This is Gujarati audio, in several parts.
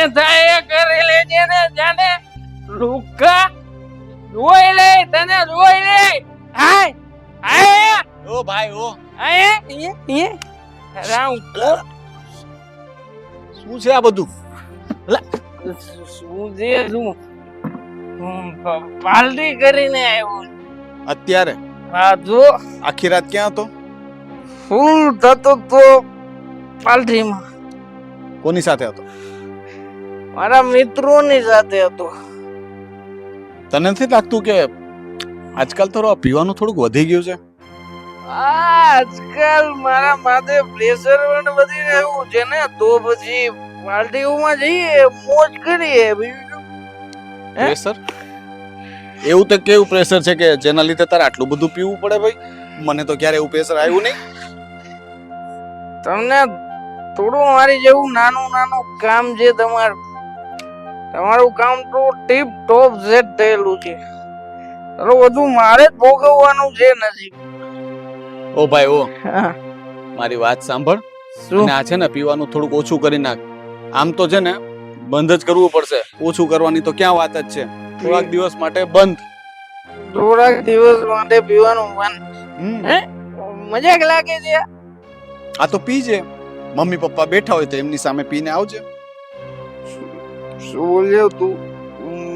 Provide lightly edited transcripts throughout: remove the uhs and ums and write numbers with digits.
જે થાય એ કરી લેજે ને જાને લુકા જોઈ લે તને જોઈ લે હાય હાય ઓ ભાઈ ઓ હાય રામ શું છે આ બધું? શું છે શું પાર્ટી કરીને આવ્યો અત્યારે હા જો આખી રાત ક્યાં હતો? ફૂલ થતો તો પાર્ટીમાં કોની સાથે હતો? મારા મિત્રોની સાથે હતો. તને નથી લાગતું કે આજકાલ તો પીવાનું થોડુંક વધી ગયું છે? આજકાલ મારા માથે પ્રેશર પણ વધી રહ્યું છે ને, તો પછી પાર્ટીઓમાં જઈએ મોજ કરીએ. પ્રેશર? એવું તો કેવું પ્રેશર છે કે જેના લીધે તારે આટલું બધું પીવું પડે ભાઈ? મને તો ક્યારે એવું પ્રેશર આવ્યું નહીં. તમને થોડું મારી જેવું નાનું કામ છે તમારું કામ તો ટીપ ટોપ સેટ થયેલું છે. ચલો બધું મારે જ ભોગવવાનું છે નજીક. ઓ ભાઈ ઓ મારી વાત સાંભળ. શું આ છે ને પીવાનું થોડુંક ઓછું કરી નાખ. આમ તો છે ને બંધ જ કરવું પડશે. ઓછું કરવાની તો ક્યાં વાત જ છે. થોડાક દિવસ માટે બંધ. થોડાક દિવસ માટે પીવાનું બંધ? મજાક લાગે છે. આ તો પીજે. મમ્મી પપ્પા બેઠા હોય તો એમની સામે પીને આવજે. શું બોલ્યો તું?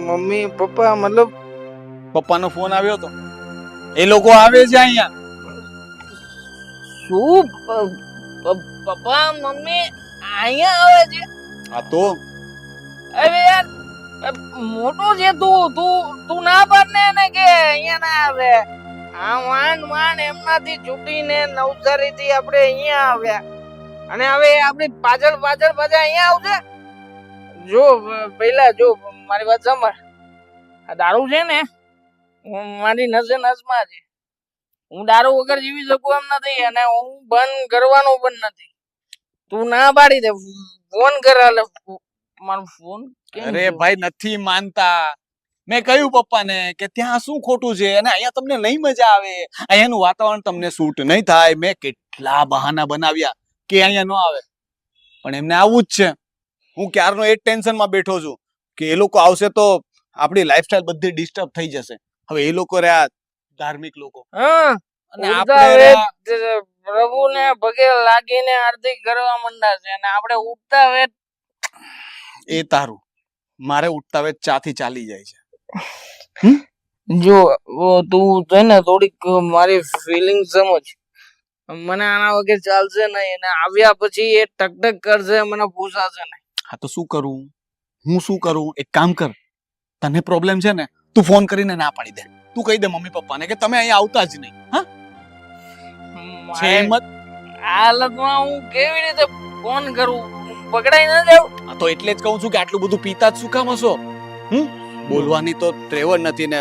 મમ્મી પપ્પા મતલબ પપ્પાનો ફોન આવ્યો હતો. એ લોકો આવે છે અહીંયા. શું પપ્પા મમ્મી અહીંયા આવે છે? આ તો અરે યાર મોટો છે તું ના પાડને એને કે અહીંયા ના આવે. આ માંડ એમનાથી છૂટીને નવસારીથી આપણે અહીંયા આવ્યા અને હવે આપણી પાછળ બધા અહીંયા આવશે. જો પહેલા જો મારી વાત સાંભળ. આ દારૂ છે ને મારી નસમાં છે. હું દારૂ વગર જીવી શકું એમ નથી અને હું બંધ કરવાનો પણ નથી. તું ના પાડી દે. ફોન કરાલે મારો ફોન. અરે ભાઈ નથી માનતા. મેં કહ્યું પપ્પાને કે ત્યાં શું ખોટું છે અને અહીંયા તમને નહીં મજા આવે, અહીંયાનું વાતાવરણ તમને સૂટ નહીં થાય. મેં કેટલા બહાના બનાવ્યા કે અહીંયા ન આવે, પણ એમને આવવું જ છે. હું ક્યારનો એ ટેન્શનમાં બેઠો છું કે એ લોકો આવશે તો આપણી લાઈફસ્ટાઈલ બધી ડિસ્ટર્બ થઈ જશે. હવે એ લોકો રહ્યા ધાર્મિક લોકો અને આપણે પ્રભુને પગે લાગીને આરતી કરવા માંડ્યા છે અને આપણે ઉઠતા વેત એ તારું. મારે ઉઠતા વેત ચાથી ચાલી જાય છે. જો તું છે ને થોડીક મારી ફિલિંગ સમજ. મને આના વગર ચાલશે નહીં અને આવ્યા પછી એ ટકટક કરશે, મને પૂછાશે નહીં. હા તો શું કરું? હું શું કરું? એક કામ કર, તને પ્રોબ્લેમ છે ને તું ફોન કરીને ના પાડી દે. તું કહી દે મમ્મી પપ્પાને કે તમે અહીંયા આવતા જ નહીં. હા છે હિંમત? આ હાલતમાં હું કેવી રીતે ફોન કરું? પકડાઈ ન જાવ. આ તો એટલે જ કહું છું કે આટલું બધું પીતા જ શું કામ હશો? બોલવાની તો ત્રેવડ નથી ને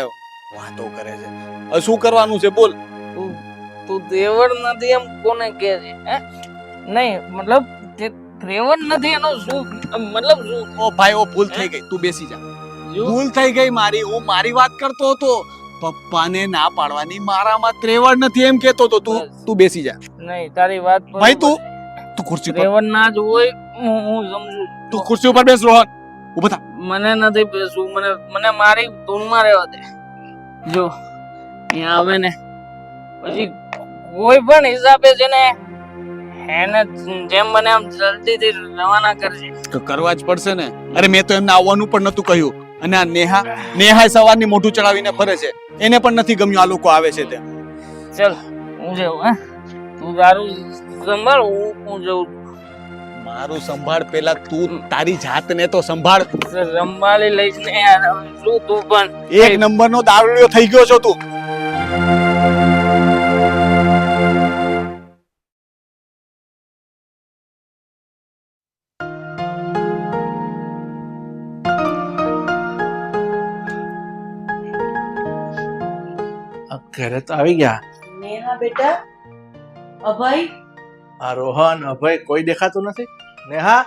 વાતો કરે છે. હવે શું કરવાનું છે બોલ? તું દેવડ નથી એમ કોને કહે છે? નહીં મતલબ ત્રેવડ નથી એનો શું મતલબ શું? ઓ ભાઈ ઓ ભૂલ થઈ ગઈ, તું બેસી જા. ભૂલ થઈ ગઈ મારી. હું મારી વાત કરતો હતો. પપ્પાને ના પાડવાની મારામાં ત્રેવડ નથી એમ કહેતો તો. તું બેસી જા. નહીં તારી વાત ભાઈ તું ખુરશી પર. ત્રેવડ ના જ હોય હું સમજુ. તું ખુરશી ઉપર બેસ રોહન. ઉભો થા. મને નથી બેસવું. મને મારી ધૂનમાં રહેવા દે. જો અહીંયા આવે ને પછી કોઈ પણ હિસાબે છે ને એને જેમ મને આમ જલ્દીથી રવાના કરજે. તો કરવા જ પડશે ને. અરે મેં તો એમને આવવાનું પણ નતું કહ્યું. અને આ નેહા સવારની મોઢું ચડાવીને ફરે છે. એને પણ નથી ગમ્યું આ લોકો આવે છે તે. ચલ હું જાઉં. તું તારું સંભાળ, હું જાઉં. મારું સંભાળ પેલા તું તારી જાતને તો સંભાળ. સંભાળી લઈશ ને યાર. શું તું પણ એક નંબરનો દારૂડિયો થઈ ગયો છો તું. ઘરે તો આવી ગયા. નેહા બેટા, અભય, આ રોહન અભય કોઈ દેખાતું નથી. નેહા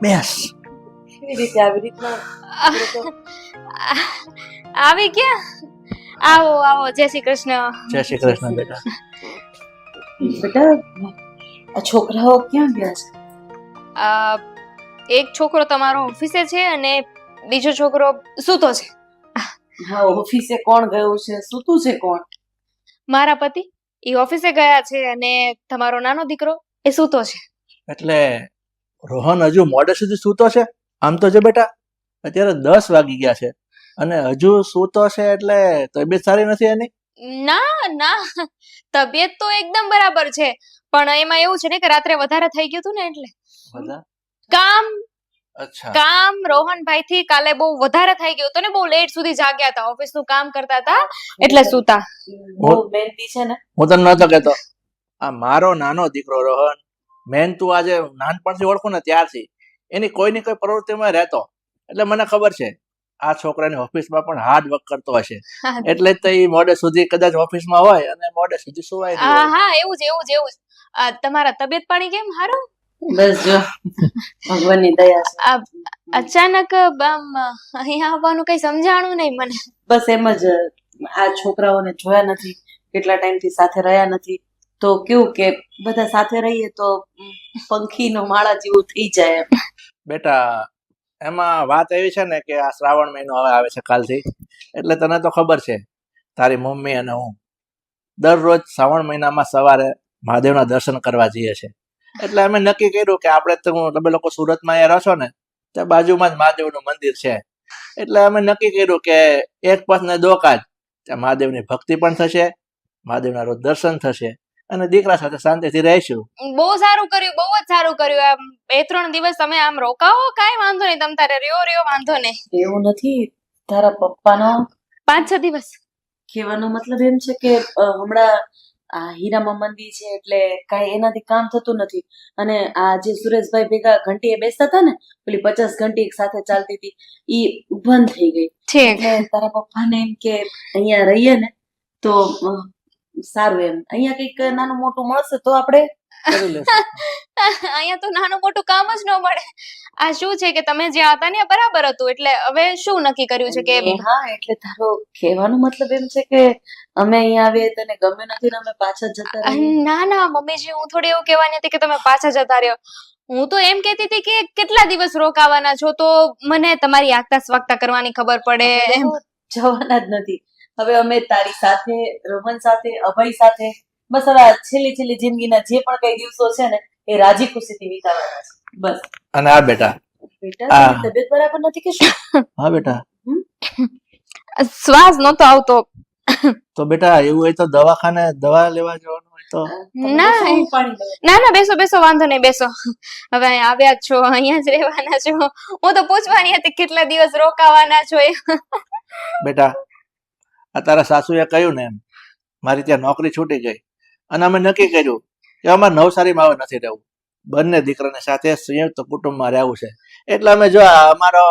બેસ. કેવી રીતે આવી રીતના આવી ગયા? આવો આવો. જય શ્રી કૃષ્ણ. જય શ્રી કૃષ્ણ બેટા. બેટા આ છોકરાઓ ક્યાં ગયા છે? એક છોકરો તમારો ઓફિસે છે અને બીજો છોકરો સૂતો છે. હા, ઓફિસે કોણ ગયું છે, સૂતું છે કોણ? મારા પતિ એ ઓફિસે ગયા છે અને તમારો નાનો દીકરો એ સૂતો છે. એટલે રોહન હજુ મોડે સુધી સૂતો છે? આમ તો જો બેટા અત્યારે 10 વાગી ગયા છે અને હજુ સૂતો છે, એટલે તબિયત સારી નથી એની? ના ના, તબિયત તો એકદમ બરાબર છે, પણ એમાં એવું છે ને કે રાત્રે વધારે થઈ ગયું હતું ને એટલે બધા કામ અચ્છા કામ રોહનભાઈ થી કાલે બહુ વધારે થઈ ગયું હતું ને, બહુ લેટ સુધી જાગ્યા હતા, ઓફિસ નું કામ કરતા હતા એટલે સૂતા. બહુ મહેનતી છે ને. હું તને નતો કહેતો, આ મારો નાનો દીકરો રોહન, મેન તું આજે નાનપણથી ઓળખું ને ત્યારથી એની કોઈની કોઈ પ્રવૃત્તિમાં રહેતો, એટલે મને ખબર છે આ છોકરાની ઓફિસમાં પણ હાર્ડ વર્ક કરતો હશે, એટલે જ તો એ મોડે સુધી કદાચ ઓફિસમાં હોય અને મોડે સુધી સુવાય નહીં હોય. હા, એવું જ એવું જ એવું જ. તમારા તબિયત પાણી કેમ? હારું? બસ જો ભગવાનની દયા છે. અચાનક આમ અહીંયા આવવાનું કઈ સમજાણું નહીં મને. બસ એમ જ આ છોકરાઓને જોયા નથી, કેટલા ટાઈમથી સાથે રહ્યા નથી, તો કેવું કે બધા સાથે રહીએ તો પંખીનો માળા જેવું થઈ જાય એમ. બેટા એમાં વાત એવી છે ને કે આ શ્રાવણ મહિનો હવે આવે છે કાલથી, એટલે તને તો ખબર છે તારી મમ્મી અને હું દરરોજ શ્રાવણ મહિનામાં સવારે મહાદેવના દર્શન કરવા જઈએ છીએ. એટલે અમે નક્કી કર્યું કે આપણે તો તમે લોકો સુરતમાં અહીંયા રહો છો ને, ત્યાં બાજુમાં જ મહાદેવનું મંદિર છે, એટલે અમે નક્કી કર્યું કે એક પસ ને દો કાજ, ત્યાં મહાદેવની ભક્તિ પણ થશે, મહાદેવના રોજ દર્શન થશે અને દીકરા સાથે શાંતિથી રહીશું. બહુ સારું કર્યું, બહુ જ સારું કર્યું. આમ 2-3 દિવસ તમે આમ રોકાવો, કાંઈ વાંધો નહીં, તમ તારે રહ્યો વાંધો નહીં. એવું નથી, તારા પપ્પાનો 5-6 દિવસ. કહેવાનો મતલબ એમ છે કે હમણાં આ હીરામાં મંદી છે એટલે કાંઈ એનાથી કામ થતું નથી, અને આ જે સુરેશભાઈ ભેગા ઘંટીએ બેસતા હતા ને, પેલી 50 ઘંટી એક સાથે ચાલતી હતી, ઈ બંધ થઈ ગઈ. ઠીક. એટલે તારા પપ્પાને એમ કે અહીંયા રહીએ ને તો સારું, એમ અહીંયા કંઈક નાનું મોટું મળશે તો આપણે કરી લેશું. અહીંયા તો નાનું મોટું કામ જ ન મળે. આ શું છે કે તમે જ્યાં હતા ને બરાબર હતું, એટલે હવે શું નક્કી કર્યું છે કે હા, એટલે તારો કહેવાનો મતલબ એમ છે કે અમે અહીંયા આવીએ તને ગમે નથી ને અમે પાછા જતા રહીએ? ના ના મમ્મીજી, હું થોડી એવું કહેવાની હતી કે તમે પાછા જતા રહ્યો. હું તો એમ કહેતી હતી કે કેટલા દિવસ રોકાવાના છો, તો મને તમારી આગતા સ્વાગતા કરવાની ખબર પડે એમ. જવાના જ નથી. હવે અમે તારી સાથે, રોહન સાથે, અભય સાથે બસ હવે આ છેલ્લી જિંદગીના જે પણ કઈ દિવસો છે ને એ રાજી ખુશીથી વિતાવવાના છે બસ. અને આ બેટા બેટા તારી તબિયત બરાબર નથી કે શું? હા બેટા, શ્વાસ નતો આવતો. તો બેટા એવું હોય તો દવાખાને દવા લેવા જવાનું હોય તો ના શું પાણી લેવા? ના ના, બેસો બેસો, વાંધો નહીં, બેસો. હવે અહીંયા આવ્યા જ છો, અહીંયા જ રહેવાના છો. હું તો પૂછવાની હતી કેટલા દિવસ રોકાવાના છો એ. બેટા આ તારા સાસુએ કહ્યું ને એમ, મારી ત્યાં નોકરી છૂટી ગઈ અને અમે નક્કી કર્યું કે અમારે નવસારીમાં હવે નથી રહેવું, બંને દીકરાને સાથે સંયુક્ત કુટુંબમાં રહેવું છે. એટલે અમે જો અમારો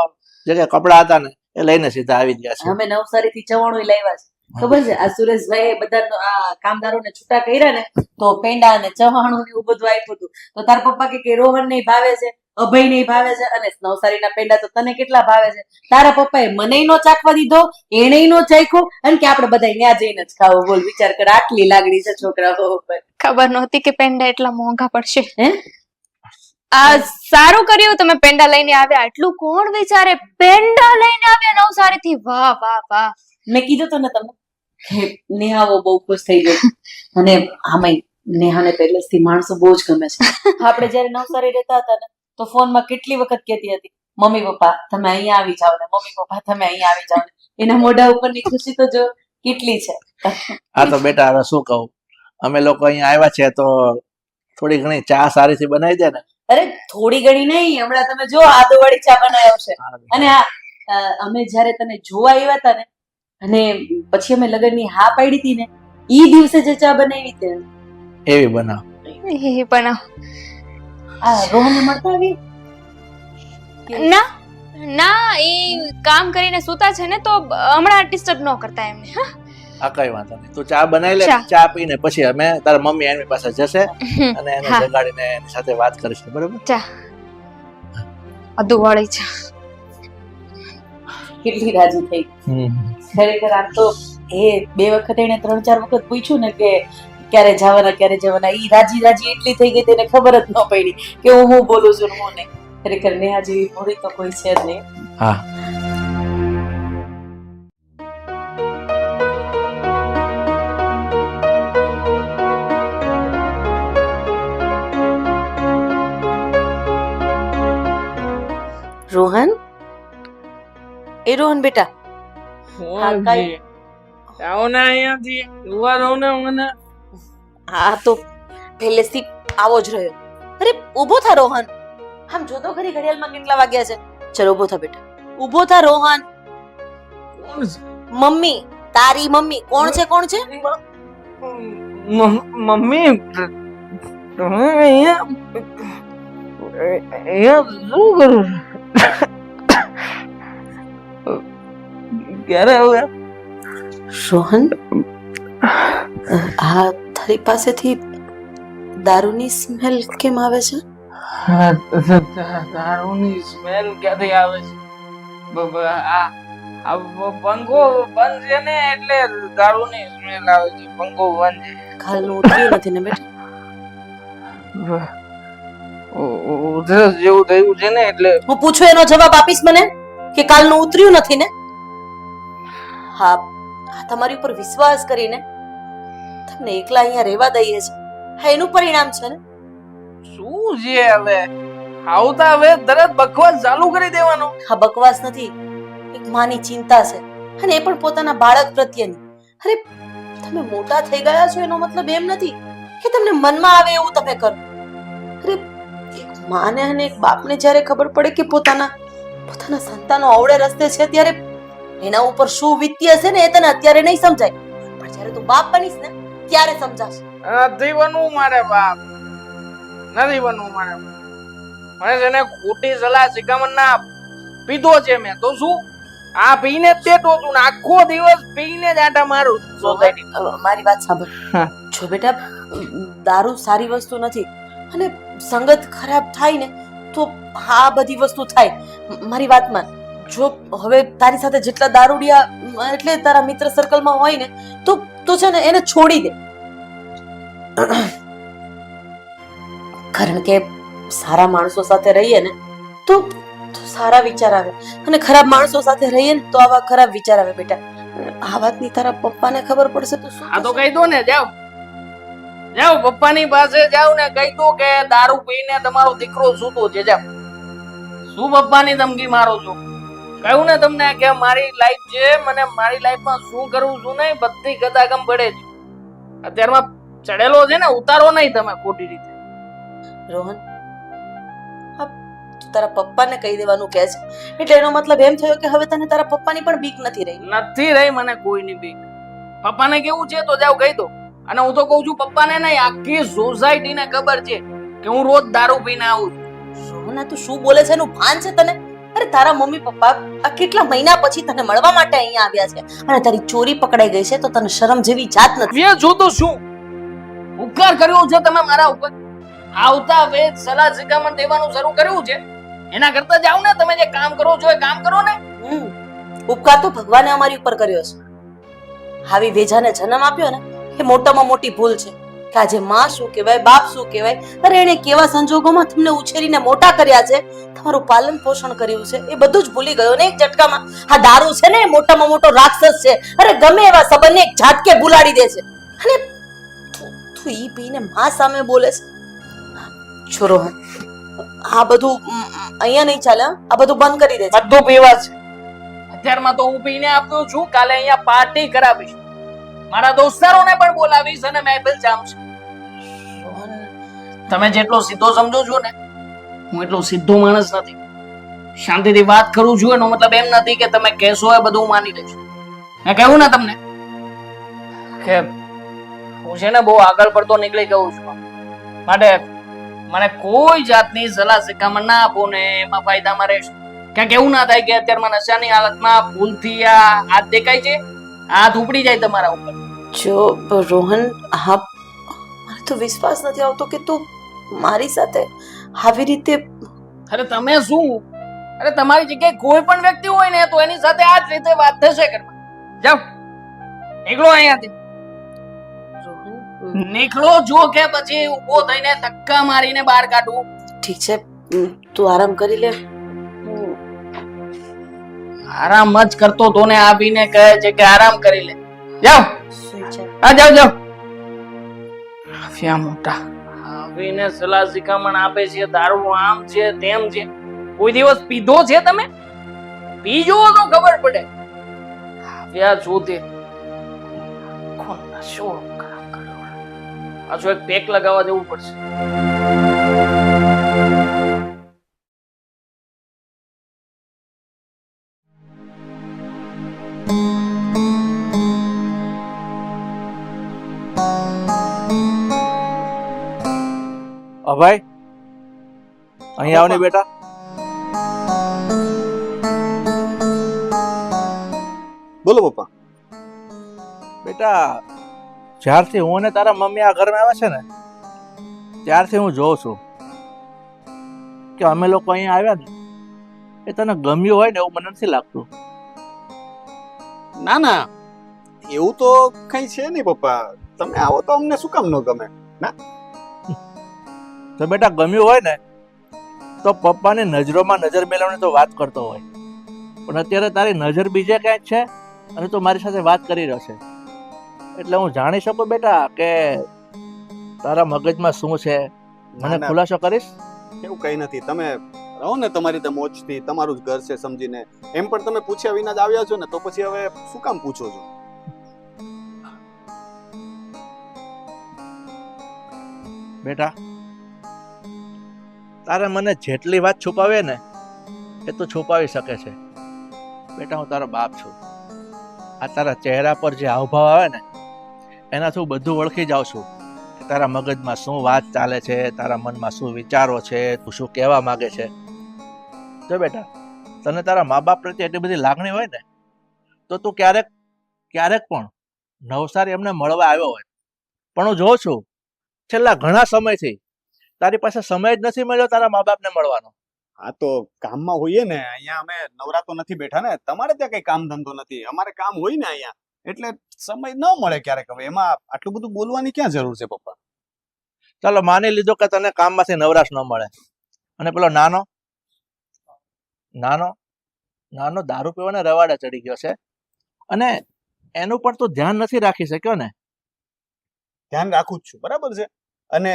જે કપડા હતા ને એ લઈને સીધા આવી ગયા છે. અમે નવસારી થી ચવાણું લાવ્યા છે, ખબર છે? આ સુરેશભાઈ બધા આ કામદારોને છૂટા કર્યા ને તો પેંડા ને ચવાણું ને એવું બધું આપ્યું હતું. તો તાર પપ્પા કે રોહન નહીં ભાવે છે, અભય નહીં ભાવે છે, અને નવસારીના પેંડા તો તને કેટલા ભાવે છે. તારા પપ્પાએ મને નો ચાખવા દીધો, એને નો ચાખ્યો, અને કે આપણે બધા ત્યાં જઈને જ ખાવું. બોલ, વિચાર કર, આટલી લાગણી છે છોકરાઓ ઉપર. ખબર નહોતી કે પેંડા એટલા મોંઘા પડશે. હે, આ સારું કર્યું તમે પેંડા લઈને આવ્યા. એટલું કોણ વિચારે પેંડા લઈને આવ્યા નવસારી થી? વાહ વાહ વાહ. મેં કીધું તો ને તમને કે નેહાઓ બહુ ખુશ થઈ ગઈ, અને આમાંય નેહાને પહેલેથી માણસો બહુ જ ગમે છે. આપણે જયારે નવસારી રહેતા હતા ને તો ફોનમાં કેટલી વખત કહેતી હતી, મમ્મી પપ્પા તમે અહીંયા આવી જાવ ને, મમ્મી પપ્પા તમે અહીંયા આવી જાવ ને. એના મોઢા ઉપરની ખુશી તો જો કેટલી છે. આ તો બેટા હવે શું કહું, અમે લોકો અહીંયા આવ્યા છે તો થોડી ઘણી ચા સારીથી બનાવી દે ને. અરે થોડી ઘણી નહીં, હમણાં તમે જો આદુવાળી ચા બનાવ્યો છે. અને અમે જયારે તને જોવા આવ્યા હતા ને, અને પછી અમે લગ્નની હા પાડી હતી ને, ઈ દિવસે જે ચા બનાવી હતી એવી બનાવ. એ પણ આ રોહનને મળતા આવી? ના ના, એ કામ કરીને સૂતા છે ને, તો હમણાં ડિસ્ટર્બ ન કરતા એમને. હા, આ કઈ વાંધો નહીં, તું ચા બનાવી લે. ચા. ચા પીને પછી અમે તારા મમ્મી એની પાસે જશે અને એને હા. જગાડીને એની સાથે વાત કરીશું, બરોબર? ચા અદુવાળી ચા. કેટલી રાજી થઈ. ખરેખર આમ તો એ 2 વખત એને 3-4 વખત પૂછ્યું ને કે ક્યારે જવાના, ઈ રાજી એટલી થઈ ગઈ તેને ખબર જ ન પડી કે હું બોલું છું ને હું નહીં. ખરેખર નેહા જેવી ભોળી તો કોઈ છે જ નહીં. હા રોહન, એ રોહન બેટા, હા, કાંઈ- આવો ને અહીંયાથી ઉભા રહો ને મને. હા તો પહેલેથી આવો જ રહ્યો. અરે ઊભો થા રોહન, આમ જોતો ખરી ઘડિયાળમાં કેટલા વાગ્યા છે. ચલો ઊભો થા બેટા, ઊભો થા રોહન. કોણ છે? મમ્મી, તારી મમ્મી. કોણ છે કોણ છે? મમ્મી તમે અહીંયા શું કરું ક્યારે આવ્યા? રોહન, આ તારી પાસેથી દારૂની સ્મેલ કેમ આવે છે? દારૂની સ્મેલ ક્યાંથી આવે છે? આ પંખો બંધ છે ને એટલે દારૂની સ્મેલ આવે છે. પંખો બંધ છે. કાલનું ઉઠ્યું નથી ને બેટા? ઉધરસ જેવું થયું છે ને એટલે હું પૂછું એનો જવાબ આપીશ મને કે કાલનું ઉતર્યું નથી ને? હા, તમારી ઉપર વિશ્વાસ કરીને તમને એકલા અહીંયા રહેવા દઈએ છે. હા, એનું પરિણામ છે ને. શું છે હવે? આવતા હવે તરત બકવાસ ચાલુ કરી દેવાનો. હા, બકવાસ નથી, એક માની ચિંતા છે, અને એ પણ પોતાના બાળક પ્રત્યેની. અરે તમે મોટા થઈ ગયા છો એનો મતલબ એમ નથી કે તમને મનમાં આવે એવું તમે કરો. અરે એક માને અને એક બાપને જ્યારે ખબર પડે કે પોતાના સંતાનો અવળે રસ્તે છે ત્યારે એના ઉપર શું વીતી હશે ને એ તને અત્યારે નહીં સમજાય, પણ જ્યારે તું બાપ બનીશ ને ત્યારે સમજાશે. નથી બનવું મારે બાપ, નથી બનવું મારે. મને છે ને ખોટી સલાહ શિખામણ ના પીધો છે મેં તો શું આ પીને જ બેઠો છું ને આખો દિવસ પીને જ આટા મારું સોસાયટી. મારી વાત સાંભળ. હા. જો બેટા, દારૂ સારી વસ્તુ નથી, અને સંગત ખરાબ થાય ને તો આ બધી વસ્તુ થાય. મારી વાત માન. જો હવે તારી સાથે જેટલા દારૂડિયા એટલે તારા મિત્ર સર્કલમાં હોય ને તો છે ને એને છોડી દે. કારણ કે સારા માણસો સાથે રહીએ ને તો સારા વિચાર આવે, અને ખરાબ માણસો સાથે રહીએ ને તો આવા ખરાબ વિચાર આવે. બેટા, આ વાતની તારા પપ્પાને ખબર પડશે તો શું આ તો થશે? કહી દો ને, જાઓ જાઓ પપ્પાની પાસે જાઓ ને કહી દો કે દારૂ પીને તમારો દીકરો સૂતો છે. જાઓ. શું પપ્પાની ધમકી મારો છો? કહ્યું ને તમને કે મારી લાઈફ છે, મને મારી લાઈફમાં શું કરવું શું નહીં બધી ગદાગમ પડે છે. અત્યારમાં ચડેલો છે ને ઉતારો નહીં તમે ખોટી રીતે. રોહન, હા, તું તારા પપ્પાને કહી દેવાનું કહે છે એટલે એનો મતલબ એમ થયો કે હવે તને તારા પપ્પાની પણ બીક નથી રહી. નથી રહી મને કોઈની બીક. પપ્પાને કેવું છે તો જાઓ કહી દો. અને હું તો કહું છું પપ્પાને નહીં, આખી સોસાયટીને ખબર છે કે હું રોજ દારૂ પીને આવું છું. રોહન, આ તું શું બોલે છે એનું ભાન છે તને? અરે તારા મમ્મી પપ્પા આ કેટલા મહિના પછી તને મળવા માટે અહીંયા આવ્યા છે, અને તારી ચોરી પકડાઈ ગઈ છે તો તને શરમ જેવી જાત નથી. વ્ય જો તો શું ઉપકાર કર્યો છે તમે મારા ઉપર? આવતા વેદ સલાહ શિખામણ દેવાનું શરૂ કર્યું છે. એના કરતા જાઓ ને, તમે જે કામ કરો છો એ કામ કરો ને. ઉપકાર તો ભગવાને અમારી ઉપર કર્યો છે. આવી વેજાને જન્મ આપ્યો ને એ મોટામાં મોટી ભૂલ છે. કે આજે માં શું કહેવાય, બાપ શું કહેવાય. અરે એને કેવા સંજોગોમાં તમને ઉછેરીને મોટા કર્યા છે, તમારું પાલન પોષણ કર્યું છે, એ બધું જ ભૂલી ગયો ને એક ઝટકામાં. આ દારૂ છે ને એ મોટામાં મોટો રાક્ષસ છે. અરે ગમે એવા સંબંધને એક ઝાટકે ભૂલાડી દે છે. અને તું ઈ પીને માં સામે બોલે છે. છો રોહન, આ બધું અહીંયા નહીં ચાલે. આ બધું બંધ કરી દે. બધું પીવા છે. અત્યારમાં તો હું પીને આવ્યો છું, કાલે અહીંયા પાર્ટી કરાવીશ, મારા દોસ્તારોને પણ બોલાવીશ અને મહેફિલ જામશે. તમે જેટલો સીધો સમજો છો ને, હું એટલો સીધો માણસ નથી. શાંતિથી વાત કરું છું એનો મતલબ એમ નથી કે તમે કહેશો એ બધું માની લઈશ. મેં કહ્યું ને તમને કે હું છે ને બહુ આગળ પડતો નીકળી ગયો છું, માટે મને કોઈ જાતની સલાહ શિખામણ ના આપો ને એમાં ફાયદામાં રહેશો. ક્યાંક એવું ના થાય કે અત્યારમાં નશાની હાલતમાં ભૂલથી આ હાથ દેખાય છે, હાથ ઉપડી જાય તમારા ઉપર. જો રોહન, હા, મને તો વિશ્વાસ નથી આવતો કે તું મારી સાથે આવી રીતે. અરે તમે શું, અરે તમારી જગ્યાએ કોઈ પણ વ્યક્તિ હોય ને તો એની સાથે આ જ રીતે વાત થશે કરવા. જાઓ નીકળો અહીંયાથી. રોહન, નીકળો જો કે પછી ઊભો થઈને ધક્કા મારીને બહાર કાઢવું. ઠીક છે, તું આરામ કરી લે. આરામ જ કરતો તો ને આવીને કહે છે કે આરામ કરી લે. જાઓ સુઈ જા. હા જાઓ જાઓ. આફિયા મોટા આવીને સલાહ શિખામણ આપે છે, દારૂ આમ છે તેમ છે. કોઈ દિવસ પીધો છે તમે? પીજો તો ખબર પડે. આફિયા જોતે કોણ નશો ખરાબ કર્યો. પાછો એક પેક લગાવવા જવું પડશે. અભય, અહીં આવ ને બેટા. બોલો પપ્પા. બેટા, જ્યારથી હું અને તારા મમ્મી આ ઘરમાં આવ્યા છે ને ત્યારથી હું જોઉં છું કે અમે લોકો અહીંયા આવ્યા ને એ તને ગમ્યું હોય ને એવું મને નથી લાગતું. ના ના, એવું તો કઈ છે નહીં પપ્પા. તમે આવો તો અમને શું કામ ન ગમે? તો બેટા ગમ્યું હોય ને તો પપ્પાની નજરોમાં નજર મેળવવાની તો વાત કરતો હોય, પણ અત્યારે તારી નજર બીજે ક્યાંક છે અને તું મારી સાથે વાત કરી રહ્યો છે. એટલે હું જાણી શકું બેટા કે તારા મગજમાં શું છે? મને ખુલાસો કરીશ? એવું કઈ નથી. તમે રહો ને તમારી રીતે મોજથી, તમારું જ ઘર છે સમજીને. એમ પણ તમે પૂછ્યા વિના જ આવ્યા છો ને, તો પછી હવે શું કામ પૂછો છો? બેટા, તારે મને જેટલી વાત છુપાવે ને એ તું છુપાવી શકે છે. બેટા, હું તારો બાપ છું. આ તારા ચહેરા પર જે હાવભાવ આવે ને એનાથી હું બધું ઓળખી જાઉં છું કે તારા મગજમાં શું વાત ચાલે છે, તારા મનમાં શું વિચારો છે, તું શું કહેવા માંગે છે. જો બેટા, તને તારા મા બાપ પ્રત્યે એટલી બધી લાગણી હોય ને તો તું ક્યારેક પણ નવસારી એમને મળવા આવ્યો હોય. પણ હું જોઉં છું છેલ્લા ઘણા સમયથી તારી પાસે સમય જ નથી મળ્યો તારા મા બાપને મળવાનો. હા તો કામમાં હોઈએ ને. અહીંયા અમે નવરાતો નથી બેઠા ને. તમારે ત્યાં કઈ કામ ધંધો નથી, અમારે કામ હોય ને અહીંયા, એટલે સમય ન મળે ક્યારેક. હવે એમાં આટલું બધું બોલવાની ક્યાં જરૂર છે પપ્પા? ચાલો માની લીધો કે તને કામમાંથી નવરાશ ન મળે, અને પેલો નાનો દારૂ પીવાના રવાડે ચડી ગયો છે અને એનું પણ તું ધ્યાન નથી રાખી શક્યો ને. ધ્યાન રાખું જ છું, બરાબર છે. અને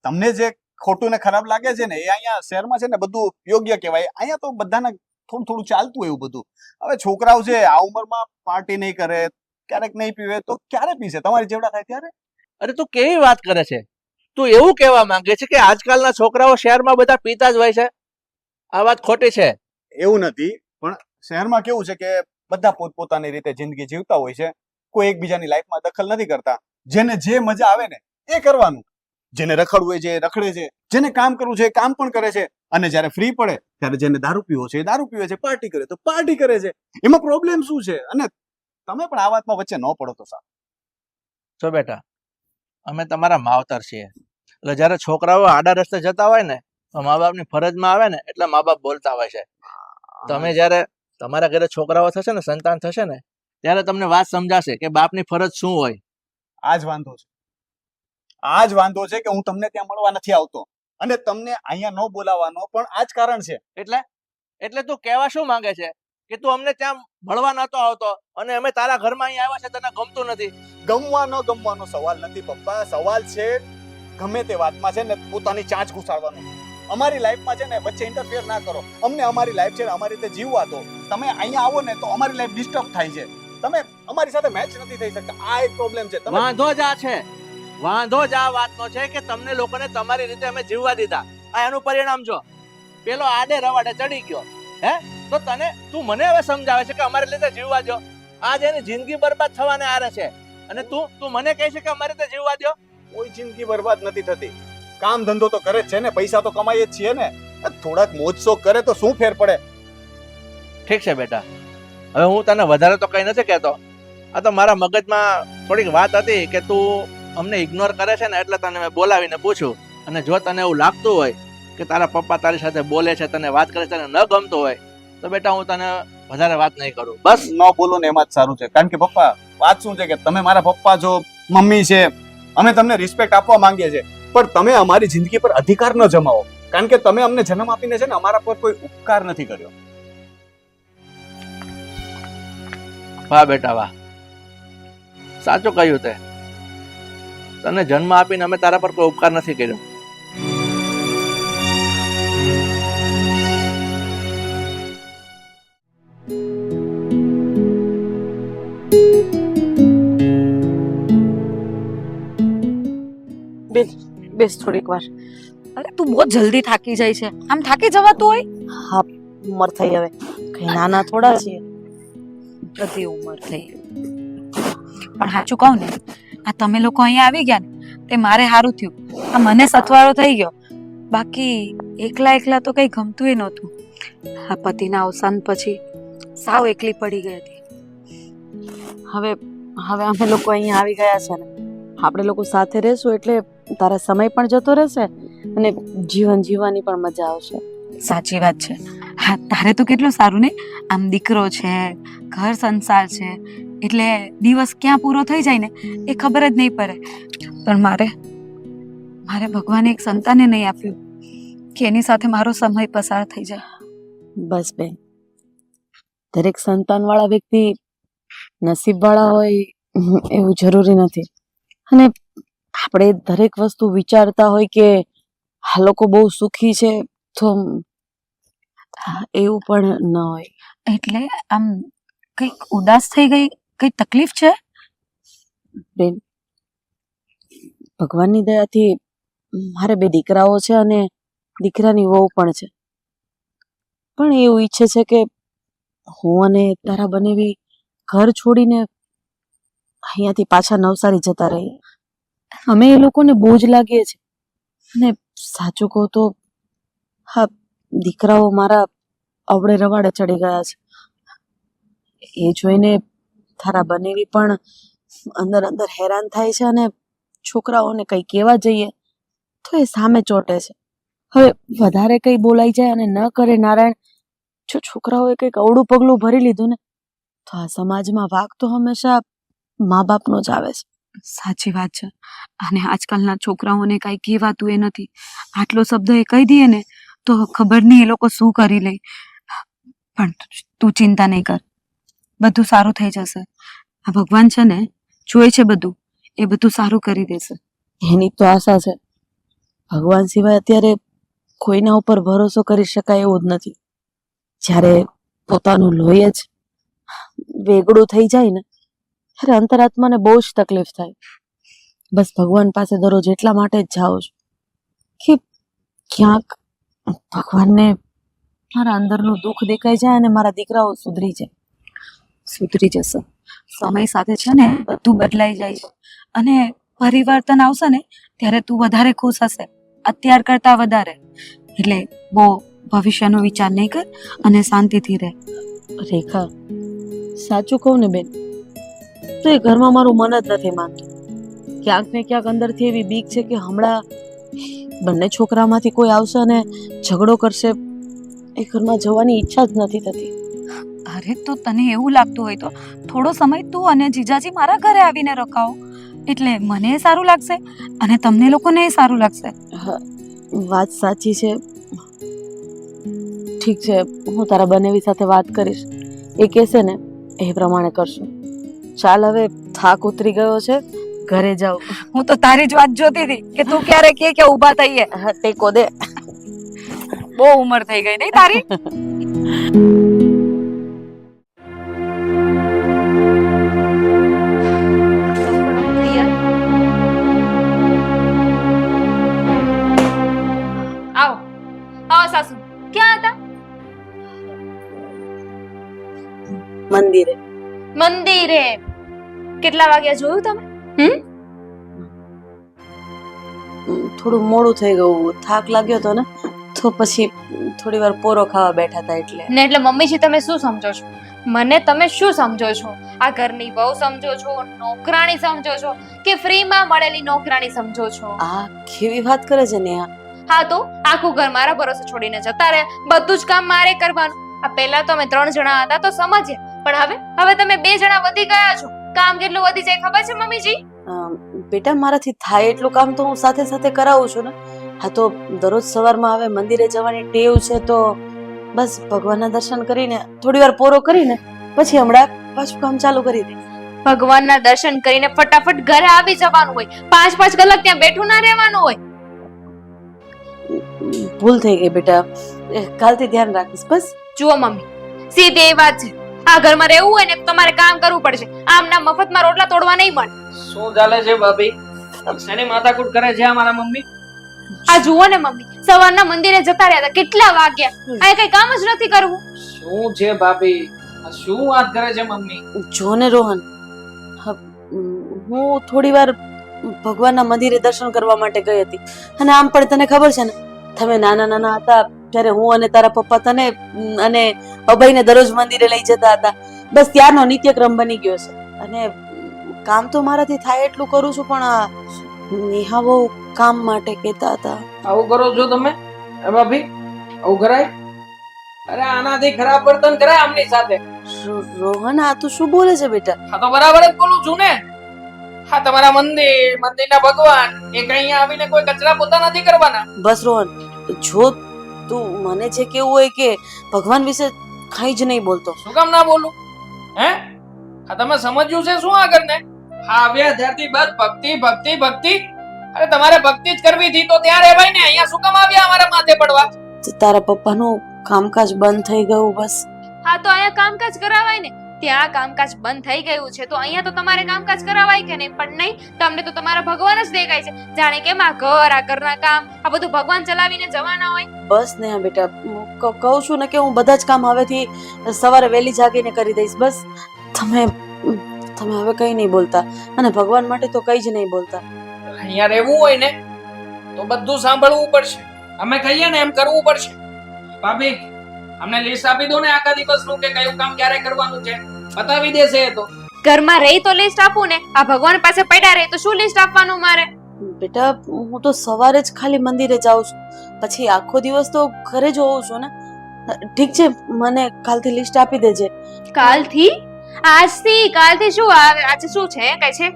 તમને જે ખોટું ને ખરાબ લાગે છે ને એ અહીંયા શહેરમાં છે ને બધું યોગ્ય કહેવાય. અહીંયા તો બધાને થોડું થોડું ચાલતું એવું બધું. હવે છોકરાઓ છે આ ઉંમરમાં પાર્ટી નહીં કરે, ક્યારેક નહીં પીવે તો ક્યારે પીશે? તમારી જેવડા થાય ત્યારે. અરે તું કેવી વાત કરે છે? તું એવું કહેવા માંગે છે કે આજકાલના છોકરાઓ શહેરમાં બધા પીતા જ હોય છે? આ વાત ખોટી છે. એવું નથી, પણ શહેરમાં કેવું છે કે બધા પોતપોતાની રીતે જિંદગી જીવતા હોય છે. કોઈ એકબીજાની લાઈફમાં દખલ નથી કરતા. જેને જે મજા આવે ને એ કરવાનું. જેને રખડવું હોય છે રખડે છે, જેને કામ કરવું છે એ કામ પણ કરે છે, અને જ્યારે ફ્રી પડે ત્યારે જેને દારૂ પીવો છે એ દારૂ પીવે છે, પાર્ટી કરે તો પાર્ટી કરે છે. એમાં પ્રોબ્લેમ શું છે? અને તમે પણ આ વાતમાં વચ્ચે ન પડો તો સારું. જો બેટા, અમે તમારા માવતર છીએ, એટલે જ્યારે છોકરાઓ આડા રસ્તે જતા હોય ને તો મા બાપની ફરજમાં આવે ને એટલે મા બાપ બોલતા હોય છે. તમે જ્યારે તમારા ઘરે છોકરાઓ થશે ને, સંતાન થશે ને, ત્યારે તમને વાત સમજાશે કે બાપની ફરજ શું હોય. આ જ વાંધો છે કે હું તમને ત્યાં મળવા નથી આવતો, અને તમને અહીંયા ન બોલાવવાનો પણ આ જ કારણ છે. એટલે તું કહેવા શું માંગે છે કે તું અમને ત્યાં મળવા નતો આવતો અને અમે તારા ઘરમાં અહીં આવ્યા છે, તને ગમતું નથી? ગમવાનો સવાલ નથી પપ્પા. સવાલ છે ગમે તે વાતમાં છે ને પોતાની ચાંચ ઘુસાડવાનો. અમારી લાઈફમાં છે ને વચ્ચે ઇન્ટરફિયર ના કરો. અમને અમારી લાઈફ છે ને અમારી રીતે જીવવા દો. તમે અહીંયા આવો ને તો અમારી લાઈફ ડિસ્ટર્બ થાય છે. તમે અમારી સાથે મેચ નથી થઈ શકતા. આ એક પ્રોબ્લેમ છે. વાંધો જ આ વાતનો છે કે તમને લોકોને તમારી રીતે અમે જીવવા દીધા. આ એનું પરિણામ જો. પેલો આડે રવાડે ચડી ગયો, હે? તો તું મને હવે સમજાવે છે કે અમારી રીતે જીવવા દો. આજ એની જિંદગી બરબાદ થવાને આરે છે, અને તું મને કહે છે કે અમારી રીતે જીવવા દો. કોઈ જિંદગી બરબાદ નથી થતી. કામ ધંધો તો કરે જ છે ને, પૈસા તો કમાઈએ જ છીએ ને. થોડાક મોજ શોખ કરે તો શું ફેર પડે? ઠીક છે બેટા, હવે હું તને વધારે તો કઈ નથી કહેતો. આ તો મારા મગજમાં થોડીક વાત હતી કે તું અમને ઇગ્નોર કરે છે ને, એટલે તને મેં બોલાવીને પૂછ્યું. અને જો તને એવું લાગતું હોય કે તારા પપ્પા તારી સાથે બોલે છે, તને વાત કરે છે, તને ન ગમતું હોય તો બેટા હું તને વધારે વાત નહીં કરું. બસ ન બોલો ને એમાં જ સારું છે. કારણ કે પપ્પા વાત શું છે કે તમે મારા પપ્પા છો, મમ્મી છે, અમે તમને રિસ્પેક્ટ આપવા માંગીએ છીએ, પણ તમે અમારી જિંદગી પર અધિકાર ન જમાવો. કારણ કે તમે અમને જન્મ આપીને છે ને અમારા પર કોઈ ઉપકાર નથી કર્યો. વાહ બેટા વાહ, સાચું કહ્યું તે. તને જન્મ આપીને અમે તારા પર કોઈ ઉપકાર નથી કર્યો. બેસ થોડીક વાર. અરે તું બહુ જલ્દી થાકી જાય છે. આમ થાકી જવાતું હોય? હા, ઉંમર થઈ હવે, કઈ નાના થોડા છીએ. બધી ઉંમર થઈ. પણ સાચું કહું ને, આ તમે લોકો અહીંયા આવી ગયા ને તે મારે સારું થયું. આ મને સથવારો થઈ ગયો. બાકી એકલા એકલા તો કઈ ગમતું નહોતું. આ પતિના અવસાન પછી સાવ એકલી પડી ગઈ હતી. હવે હવે અમે લોકો અહીંયા આવી ગયા છે ને, આપણે લોકો સાથે રહેશું એટલે તારા સમય પણ જતો રહેશે અને જીવન જીવવાની પણ મજા આવશે. સાચી વાત છે. હા, તારે તો કેટલું સારું ને, આમ દીકરો છે, ઘર સંસાર છે, એટલે દિવસ ક્યાં પૂરો થઈ જાય ને એ ખબર જ નહીં પડે. પણ મારે ભગવાને એક સંતાને નહીં આપ્યું કે એની સાથે મારો સમય પસાર થઈ જાય. બસ બેન, દરેક સંતાનવાળા વ્યક્તિ નસીબવાળા હોય એવું જરૂરી નથી. અને આપણે દરેક વસ્તુ વિચારતા હોય કે આ લોકો બહુ સુખી છે તો એવું પણ ન હોય. એટલે આમ કંઈક ઉદાસ થઈ ગઈ, કઈ તકલીફ છે? બેન, ભગવાનની દયાથી મારે 2 દીકરાઓ છે અને દીકરાની વહુ પણ છે. પણ એવું ઈચ્છે છે કે હું અને તારા બનેવી ઘર છોડીને અહીંયાથી પાછા નવસારી જતા રહીએ. અમે એ લોકોને બોજ લાગીએ છીએ. અને સાચું કહું તો હા, દીકરાઓ મારા અવળે રવાડે ચડી ગયા છે. એ જોઈને તારા બનેવી પણ અંદર અંદર હેરાન થાય છે અને છોકરાઓને કંઈ કહેવા જઈએ તો એ સામે ચોટે છે. હવે વધારે કંઈ બોલાઈ જાય અને ન કરે નારાયણ, જો છોકરાઓએ કંઈક અવળું પગલું ભરી લીધું ને તો આ સમાજમાં વાંક તો હંમેશા મા બાપનો જ આવે છે. સાચી વાત છે. અને આજકાલના છોકરાઓને કાંઈ કહેવાતું એ નથી. આટલો શબ્દ એ કહી દઈએ ને તો ખબર નહીં એ લોકો શું કરી લે. પણ તું ચિંતા નહીં કર, બધું સારું થઈ જશે. આ ભગવાન છે ને, જોઈ છે બધું, એ બધું સારું કરી દેશે. એની તો આશા છે. ભગવાન સિવાય અત્યારે કોઈના ઉપર ભરોસો કરી શકાય એવું જ નથી. જ્યારે પોતાનું લોહી જ વેગળું થઈ જાય ને ત્યારે અંતરાત્માને બહુ જ તકલીફ થાય. બસ ભગવાન પાસે દરરોજ એટલા માટે જ જાઉં છું કે ક્યાંક ભગવાનને મારા અંદરનું દુઃખ દેખાઈ જાય અને મારા દીકરાઓ સુધરી જાય. સુધરી જશે. સમય સાથે છે ને બધું બદલાઈ જાય છે. અને પરિવર્તન આવશે ને ત્યારે તું વધારે ખુશ હશે, અત્યાર કરતા વધારે. એટલે બહુ ભવિષ્યનો વિચાર નહીં કર અને શાંતિથી રહે. રેખા, સાચું કહું ને બેન, તો એ ઘરમાં મારું મન જ નથી માનતું. ક્યાંક ને ક્યાંક અંદરથી એવી બીક છે કે હમણાં બંને છોકરામાંથી કોઈ આવશે અને ઝઘડો કરશે. એ ઘરમાં જવાની ઈચ્છા જ નથી થતી. અરે તો તને એવું લાગતું હોય તો થોડો સમય તું અને જીજાજી મારા ઘરે આવીને રોકાવો, એટલે મને સારું લાગશે અને તમને લોકોને સારું લાગશે. હા, વાત સાચી છે. ઠીક છે, હું તારા બનેવી સાથે વાત કરીશ. એ કહેશે ને એ પ્રમાણે કરશું. ચાલ, હવે થાક ઉતરી ગયો છે, ઘરે જાઉં. હું તો તારી જ વાત જોતી હતી કે તું ક્યારે કે ઊભા થઈએ. હા, ટેકો દે. બહુ ઉંમર થઈ ગઈ નહીં તારી? આવો આવો સાસુ, ક્યાં હતા? મંદિરે. મંદિરે? કેટલા વાગ્યા જોયું તમે? થોડું મોડું થઈ ગયું, થાક લાગ્યો હતો ને તો પછી થોડી વાર પોરો ખાવા બેઠા હતા એટલે. ને એટલે મમ્મીજી તમે શું સમજો છો? મને તમે શું સમજો છો? આ ઘરની વહુ સમજો છો, નોકરાણી સમજો છો, કે ફ્રીમાં મળેલી નોકરાણી સમજો છો? આ કેવી વાત કરે છે નેહા? હા તો આખું ઘર મારા ભરોસે છોડીને જતા રહે, બધું જ કામ મારે કરવાનું. આ પહેલા તો અમે 3 જણા હતા તો સમજે, પણ હવે તમે 2 જણા વધી ગયા છો. કામ કેટલું વધી જાય ખબર છે મમ્મીજી? બેટા, મારાથી થાય એટલું કામ તો હું સાથે સાથે કરાવું છું ને. હા તો દરરોજ સવારમાં હવે મંદિરે જવાની ટેવ છે તો બસ ભગવાનના દર્શન કરીને થોડી વાર પોરો કરીને પછી હમણાં પાછું કામ ચાલુ કરી દે. ભગવાનના દર્શન કરીને ફટાફટ ઘરે આવી જવાનું હોય, 5-5 કલાક ત્યાં બેઠું ના રહેવાનું હોય. ભૂલ થઈ ગઈ બેટા, કાલથી ધ્યાન રાખીશ બસ. જુઓ મમ્મી, સીધી એ વાત છે, આ ઘરમાં રહેવું હોય ને તો તમારે કામ કરવું પડશે. આમ ના મફતમાં રોટલા તોડવા નહીં મળે. શું ચાલે છે ભાભી? શેની માથાકૂટ કરે છે અમારા મમ્મી? આ જુઓ ને મમ્મી, સવારના મંદિરે જતા રહ્યા હતા, કેટલા વાગ્યા, આ કઈ કામ જ નથી કરવું. શું છે ભાભી? આ શું વાત કરે છે મમ્મી? જો ને રોહન, હું થોડી વાર ભગવાનના મંદિરે દર્શન કરવા માટે ગઈ હતી અને આમ પણ તને ખબર છે ને, તમે નાના નાના હતા ત્યારે હું અને તારા પપ્પા તને અને અભયને દરરોજ મંદિરે લઈ જતા હતા. બસ ત્યારનો નિત્યક્રમ બની ગયો છે અને કામ તો મારાથી થાય એટલું કરું છું, પણ આ નેહા બહુ કામ માટે કહેતા હતા. આવું કરો છો તમે? હે ભાભી, આવું કરાય? અરે આનાથી ખરાબ વર્તન કરાય આમની સાથે. રોહન, આ તું શું બોલે છે બેટા? હા તો બરાબર જ બોલું છું ને. હા, તમારા મંદિરના ભગવાન એ કઈ અહીંયા આવીને કોઈ કચરા પોતા નથી કરવાના. બસ રોહન, જો તું મને જે કેવું હોય કે ભગવાન વિશે કઈ જ નહીં બોલતો. શું કામ ના બોલું? હે? હા, તમે સમજ્યું છે શું આગળ ને? હા, આવ્યા ત્યારથી બસ ભક્તિ ભક્તિ ભક્તિ. અરે તમારે ભક્તિ જ કરવી હતી તો ત્યાં રહેવાય ને, અહીંયા શું કામ આવ્યા અમારા માથે પડવા? તારા પપ્પાનું કામકાજ બંધ થઈ ગયું બસ. હા તો અહીંયા કામકાજ કરાવાય ને, ત્યાં કામકાજ બંધ થઈ ગયું છે તો અહીંયા તો તમારે કામકાજ કરાવાય કે નહીં? પણ નહીં, તમને તો તમારા ભગવાન જ દેખાય છે. જાણે કેમ આ ઘર, આ ઘરના કામ, આ બધું ભગવાન ચલાવીને જવાના હોય. બસ ને હા બેટા, કહું છું ને કે હું બધા જ કામ હવેથી સવારે વહેલી જાગીને કરી દઈશ. બસ તમે હવે કઈ નહીં બોલતા અને ભગવાન માટે તો કઈ જ નહીં બોલતા. અહીંયા રહેવું હોય ને તો બધું સાંભળવું પડશે. અમે કહીએ ને એમ કરવું પડશે. ભાભી, અમને લિસ્ટ આપી દો ને આખા દિવસનું કે કયું કામ ક્યારે કરવાનું છે. બતાવી દેશે એ તો. ઘરમાં રહી તો લિસ્ટ આપું ને, આ ભગવાન પાસે પડ્યા રહે તો શું લિસ્ટ આપવાનું મારે? બેટા, હું તો સવારે જ ખાલી મંદિરે જાઉં છું, પછી આખો દિવસ તો ઘરે જ હોઉં છું ને. ઠીક છે, મને કાલથી લિસ્ટ આપી દેજે. કાલથી? આજથી? કાલથી શું? આજે શું છે? કઈ છે?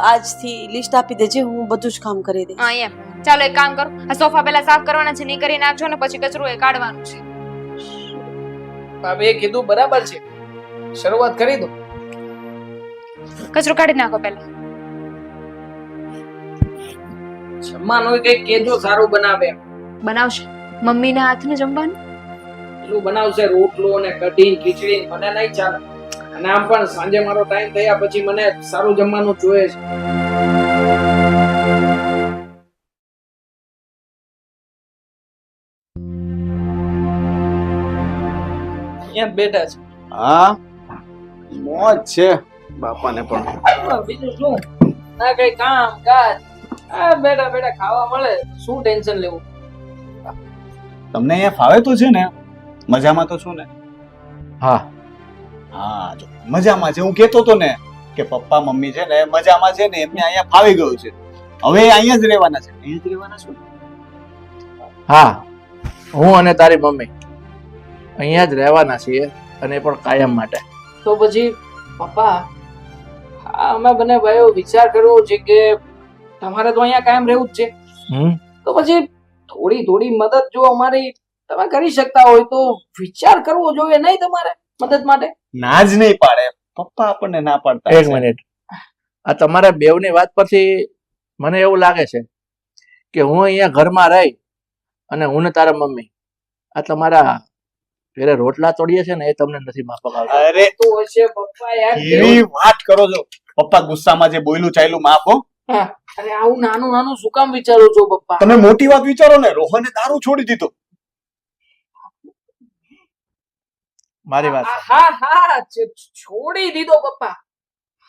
આજથી લિસ્ટ આપી દેજે, હું બધું જ કામ કરી દઈશ. હા એમ. ચાલો એક કામ કરો, આ સોફા પહેલા સાફ કરવાના છે, નહીં કરી નાખજો ને પછી કચરું એ કાઢવાનું છે. ભાભી એ કીધું બરાબર છે, શરૂઆત કરી દો. કચરું કાઢી નાખો પહેલા. જમવાનું કઈક કેજો સારું બનાવે. બનાવશે મમ્મીના હાથનું જમવાનું. શું બનાવશે? રોટલો ને કઢી ખીચડી? મને નહીં ચાલે. અને આમ પણ સાંજે મારો ટાઈમ થયા પછી મને સારું જમવાનું જોઈએ છે. અહીંયા બેઠા છે. હા, મોજ છે બાપાને પણ. બીજું શું? ના કઈ કામ કાજ, આ બેઠા બેઠા ખાવા મળે, શું ટેન્શન લેવું? તમને અહીંયા ફાવે તો છે ને? મજામાં તો છું ને? હા, હા, જો મજામાં છે. હું કેતો તો ને કે પપ્પા મમ્મી છે ને મજામાં છે ને, એમને અહીંયા ફાવી ગયું છે. હવે અહીંયા જ રહેવાના છે. અહીંયા જ રહેવાના છો? હા, હું અને તારી મમ્મી અહીંયા જ રહેવાના છીએ અને એ પણ કાયમ માટે. તો પછી પપ્પા, અમે બંને ભાઈઓ વિચાર કર્યો છે કે તમારે તો અહીંયા કાયમ રહેવું જ છે. તો પછી થોડી થોડી મદદ જો અમારી તમે કરી શકતા હોય તો વિચાર કરવો જોઈએ નહીં તમારે મદદ માટે? ના જ નહીં પાડે પપ્પા, આપણને ના પાડતા. એક મિનિટ, આ તમારા બેવની વાત પરથી મને એવું લાગે છે કે હું અહીંયા ઘરમાં રહી અને હું ને તારા મમ્મી આ તમારા ઘરે રોટલા તોડીએ છે ને એ તમને નથી માફક આવતું. અરે તો હશે પપ્પા યાર. કેવી વાત કરો છો પપ્પા, ગુસ્સામાં જે બોલ્યું ચાલ્યું માફ હો. હા, અરે આવું નાનું નાનું શું કામ વિચારો છો પપ્પા? તમે મોટી વાત વિચારો ને. રોહને દારૂ છોડી દીધો. મારી વાત હા હા, છોડી દીધો પપ્પા.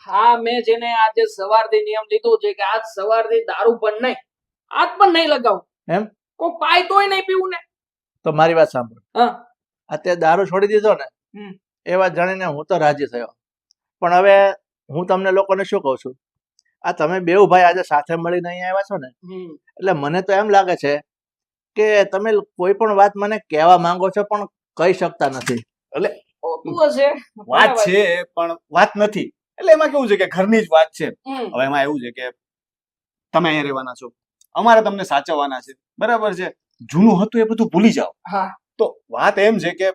હા, મેં જેને આજે સવારથી નિયમ લીધો છે કે આજ સવારથી દારૂ પણ નહીં, આજ પણ નહીં લગાવું. એમ? કોઈ પાય તોય નહીં પીવું ને. તો મારી વાત સાંભળ. હા. અત્યારે દારૂ છોડી દીધો ને એ વાત જાણીને હું તો રાજી થયો, પણ હવે હું તમને લોકોને શું કહું છું, આ તમે બેઉ ભાઈ આજે સાથે મળીને અહીંયા આવ્યા છો ને, એટલે મને તો એમ લાગે છે કે તમે કોઈ પણ વાત મને કહેવા માંગો છો પણ કહી શકતા નથી. એટલે હોતું હશે. વાત છે પણ વાત નથી. એટલે એમાં કેવું છે કે ઘરની જ વાત છે. હવે એમાં એવું છે કે તમે અહીંયા રહેવાના છો, અમારે તમને સાચવવાના છે, બરાબર છે? જૂનું હતું એ બધું ભૂલી જાઓ. હા. તો વાત એમ છે કે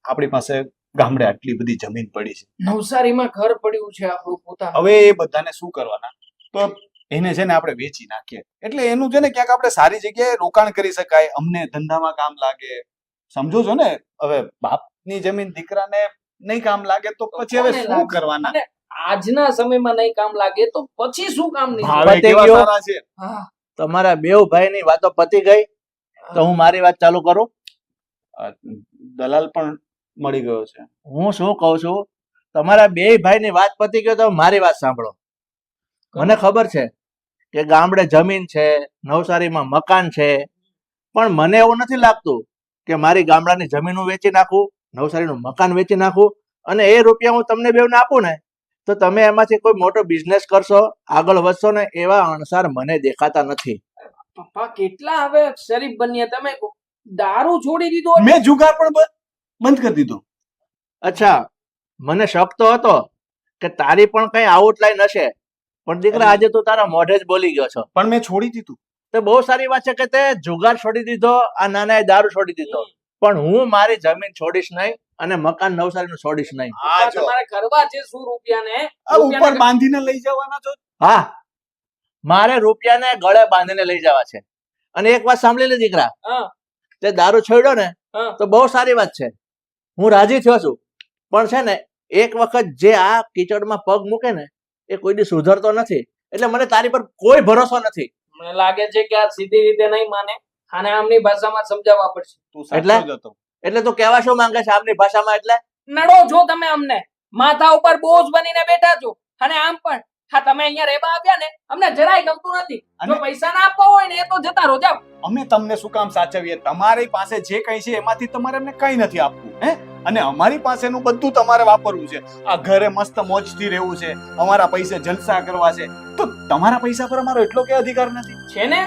આપણી પાસે ગામડે આટલી બધી જમીન પડી છે. નવસારીમાં ઘર પડ્યું છે આપણું પોતાનું. હવે એ બધાને શું કરવાના? તો એને છે ને આપણે વેચી નાખીએ, એટલે એનું છે ને ક્યાંક આપણે સારી જગ્યાએ રોકાણ કરી શકાય, અમને ધંધામાં કામ લાગે. સમજો છો ને? હવે બાપની જમીન દીકરાને નહીં કામ લાગે તો પછી હવે કોને શું લાગે? કરવાના? અને આજના સમયમાં નહીં કામ લાગે તો પછી શું કામ નહીં? ભાવે પતી કેવા ગયો? સારા છે. હા. તમારા બેવ ભાઈની વાતો પતી ગઈ તો હું મારી વાત ચાલુ કરું. દલાલ પણ મળી ગયો છે. હું શું કહું છું, તમારા બે ભાઈની વાત પતી ગઈ તો મારી વાત સાંભળો. મને ખબર છે કે ગામડે જમીન છે, નવસારીમાં મકાન છે, પણ મને એવું નથી લાગતું કે મારી ગામડાની જમીન હું વેચી નાખું, નવસારીનું મકાન વેચી નાખું અને એ રૂપિયા હું તમને બેવને આપું ને તો તમે એમાંથી કોઈ મોટો બિઝનેસ કરશો, આગળ વધશો ને એવા અણસાર મને દેખાતા નથી. પપ્પા કેટલા હવે શરીફ બન્યા તમે. દારૂ છોડી દીધો. મેં જુગાર પણ બંધ કરી દીધો. અચ્છા, મને શક તો હતો કે તારી પણ કઈ આઉટલાઈન હશે, પણ દીકરા આજે તું તારા મોઢે જ બોલી ગયો છો. પણ મેં છોડી દીધું. તો બહુ સારી વાત છે કે તે જુગાર છોડી દીધો, આ નાના દારૂ છોડી દીધો, પણ હું મારી જમીન છોડીશ નહીં અને મકાન નવસારીનું છોડીશ નહીં. આ જો તમારે કરવા છે શું રૂપિયાને? આ ઉપર બાંધીને લઈ જવાના છો. હા, મારે રૂપિયાને ગળે બાંધીને લઈ જવા છે. અને એક વાત સાંભળી લે દીકરા, હા. તે દારૂ છોડ્યો ને હા. તો બહુ સારી વાત છે, હું રાજી થયો છું, પણ છે ને એક વખત જે આ કીચડમાં પગ મૂકે ને એ કોઈ દી સુધરતો નથી, એટલે મને તારી પર કોઈ ભરોસો નથી. મને લાગે છે કે આ સીધી રીતે નહીં માને, આને આમની ભાષામાં સમજાવવા પડશે. તું એટલે? સાચો જ હતો. એટલે તું કહેવા શું માંગે છે આમની ભાષામાં? એટલે નડો છો તમે અમને, માથા ઉપર બોજ બનીને બેઠા છો. અને આમ પણ હા તમે અહીંયા રહેવા આવ્યા ને અમને જરાય ગમતું નથી. જો અને- પૈસા ના આપવા હોય ને એ તો જતા રહો, જાઓ. અમે તમને શું કામ સાચવીએ? તમારી પાસે જે કઈ છે એમાંથી તમારે અમને કઈ નથી આપવું, હે? અને અમારી પાસેનું બધું તમારે વાપરવું છે. આ ઘરે મસ્ત મોજથી રહેવું છે, અમારા પૈસે જલસા કરવા છે, તો તમારા પૈસા પર અમારો એટલો કે અધિકાર નથી? છે ને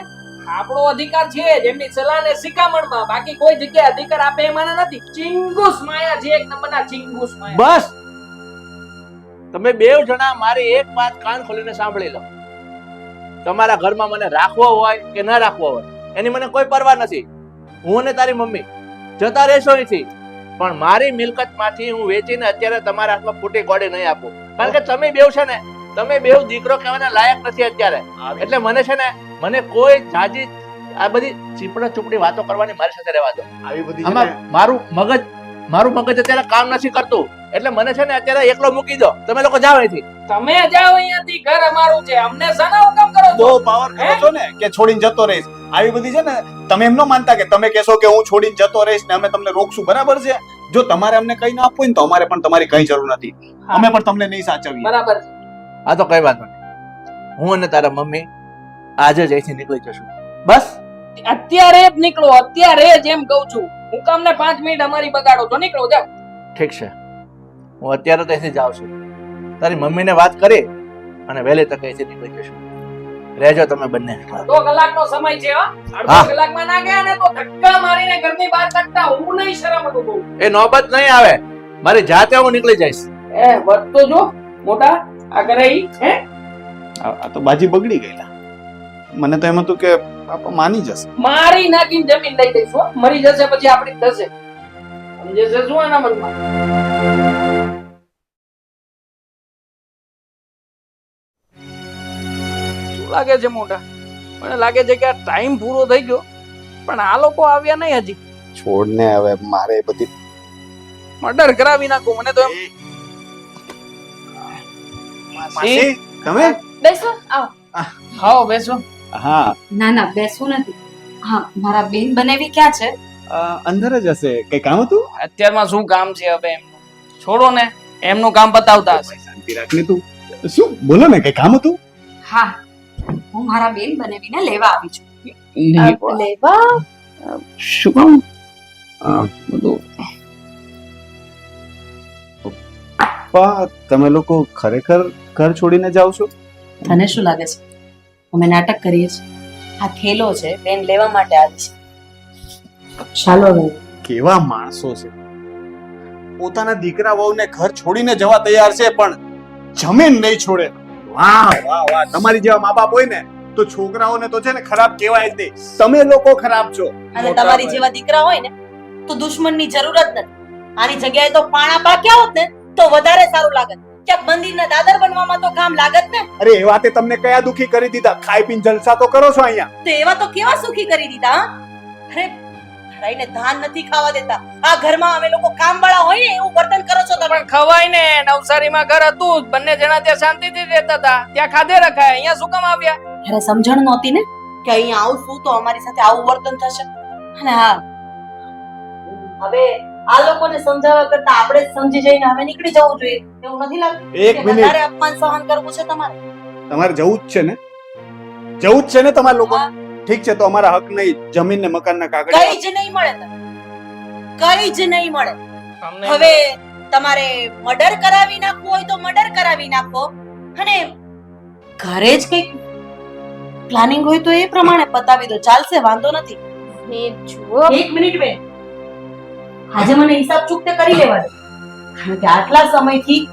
આપણો અધિકાર છે જ એમની સલાહ ને શિખામણમાં, બાકી કોઈ જગ્યાએ અધિકાર આપે એમાં નથી. ચિંગુસ માયા છે, એક નંબરના ચિંગુસ માયા. બસ, તમે બેવ જણા મારી એક વાત કાન ખોલીને સાંભળી લો. તમારા ઘરમાં મને રાખવો હોય કે ન રાખવો હોય એની મને કોઈ પરવા નથી. હું અને તારી મમ્મી જતા રહેશો અહીંથી, પણ મારી મિલકતમાંથી હું વેચીને અત્યારે તમારા હાથમાં ફૂટી ગોળી નહીં આપું. કારણ કે તમે બેવ છે ને, તમે બેવ દીકરો કહેવાના લાયક નથી અત્યારે. એટલે મને છે ને, મને કોઈ જાજી આ બધી ચીપડા ચૂપડી વાતો કરવાની મારી સાથે રહેવા દો. આવી બધી છે આમાં ને, મારું મગજ અત્યારે કામ નથી કરતું, એટલે મને છે ને અત્યારે એકલો મૂકી દો. તમે લોકો જાઓ અહીંથી. તમે જાઓ અહીંયાથી, ઘર અમારું છે. અમને શાના હુકમ કરો છો? બહુ પાવર કરો છો ને કે છોડીને જતો રહીશ. આવી બધી છે ને, તમે એમ ન માનતા કે તમે કહેશો કે હું છોડીને જતો રહીશ ને અમે તમને રોકશું, બરાબર છે? જો તમારે અમને કઈ ના આપવું હોય ને તો અમારે પણ તમારી કઈ જરૂર નથી. હા. અમે પણ તમને નહીં સાચવીએ. બરાબર. આ તો કઈ વાત નહીં. હું અને તારા મમ્મી આજે જ અહીંથી નીકળી જશું. બસ. અત્યારે જ નીકળો, અત્યારે જ એમ કહું છું. હું તમને 5 મિનિટ અમારી બગાડો તો નીકળો, જાઓ. ઠીક છે, હું અત્યારે તો અહીંથી જાઉં છું. તારી મમ્મીને વાત કરી અને વહેલી તકે અહીંથી નીકળી જશું. રહેજો તમે બંને. અડધો કલાકનો સમય છે હો. અડધો હા. કલાકમાં ના ગયા ને તો ધક્કા મારીને ઘરની બહાર કાઢતા હું નહીં શરમ હતું બહુ. એ નોબત નહીં આવે, મારી જાતે હું નીકળી જઈશ. એ વધતો જો મોટા આ કરે ઈ હે. આ તો બાજી બગડી ગયેલા. મને તો એમ હતું કે પાપા માની જશે. મારી નાખીને જમીન લઈ દઈશું હો. મરી જશે પછી આપણી જ થશે. સમજે છે શું એના મનમાં? શું લાગે છે મોટા? મને લાગે છે કે આ ટાઈમ પૂરો થઈ ગયો, પણ આ લોકો આવ્યા નહીં હજી. છોડને હવે મારે બધી મર્ડર કરાવી નાખો મને તો એમ. માસી, તમે? બેસો આવો. હાઓ બેસો. હા, ના ના બેસવું નથી. હા, મારા બેન બનેવી ક્યાં છે? અંદર જ હશે. કઈ કામ હતું? અત્યારમાં શું કામ છે હવે એમનું? છોડો ને, એમનું કામ બતાવતા હશે. શાંતિ રાખને તું. શું બોલો ને, કઈ કામ હતું? હા, હું મારા બેન બનેવીને લેવા આવી છું. લેવા શું કામ? બધું પપ્પા, તમે લોકો ખરેખર ઘર છોડીને જાવ છો? તને શું લાગે છે અમે નાટક કરીએ છીએ? આ ખેલો છે, બેન લેવા માટે આવી છે. ચાલો હવે. કેવા માણસો છે! પોતાના દીકરા વહુને ઘર છોડીને જવા તૈયાર છે, પણ જમીન નહીં છોડે. વાહ વાહ વાહ! તમારી જેવા મા બાપ હોય ને તો છોકરાઓને તો છે ને ખરાબ કહેવાય જ નહીં. તમે લોકો ખરાબ છો. અને તમારી જેવા દીકરા હોય ને તો દુશ્મનની જરૂર જ નથી. આની જગ્યાએ તો પાણા પાક્યા હોત ને તો વધારે સારું લાગત. ક્યાંક મંદિરના દાદર બનવામાં તો કામ લાગત ને. અરે એ વાતે તમને કયા દુખી કરી દીધા? ખાઈ પીને જલસા તો કરો છો અહીંયા. તો એવા તો કેવા સુખી કરી દીધા હા? અરે ધરાઈને ધાન નથી ખાવા દેતા. આ ઘરમાં અમે લોકો કામવાળા હોય ને એવું વર્તન કરો છો તમે. પણ ખવાય ને, નવસારીમાં ઘર હતું જ, બંને જણા ત્યાં શાંતિથી રહેતા હતા, ત્યાં ખાધે રખાય, અહીંયા શું કામ આવ્યા? અરે સમજણ નહોતી ને કે અહીંયા આવશું તો અમારી સાથે આવું વર્તન થશે. અને હા, હવે આ લોકોને સમજાવવા કરતા આપણે જ સમજી જઈને હવે નીકળી જવું જોઈએ. એવું નથી લાગતું? એક કે મિનિટ. વધારે અપમાન સહન કરવું છે તમારે? તમારે જવું જ છે ને? જવું જ છે ને તમારા લોકો? ઠીક છે, તો અમારા હક નહીં, જમીન ને મકાન ના કાગળ. કઈ જ નહીં મળે તમને. કઈ જ નહીં મળે. અમને હવે તમારે મર્ડર કરાવી નાખવું હોય તો મર્ડર કરાવી નાખો, અને ઘરે જ કઈક પ્લાનિંગ હોય તો એ પ્રમાણે પતાવી દો, ચાલશે, વાંધો નથી. ને જુઓ એક મિનિટ બેન, આજે મને હિસાબ ચૂકતે કરી લેવા દો. કારણ કે આટલા સમયથી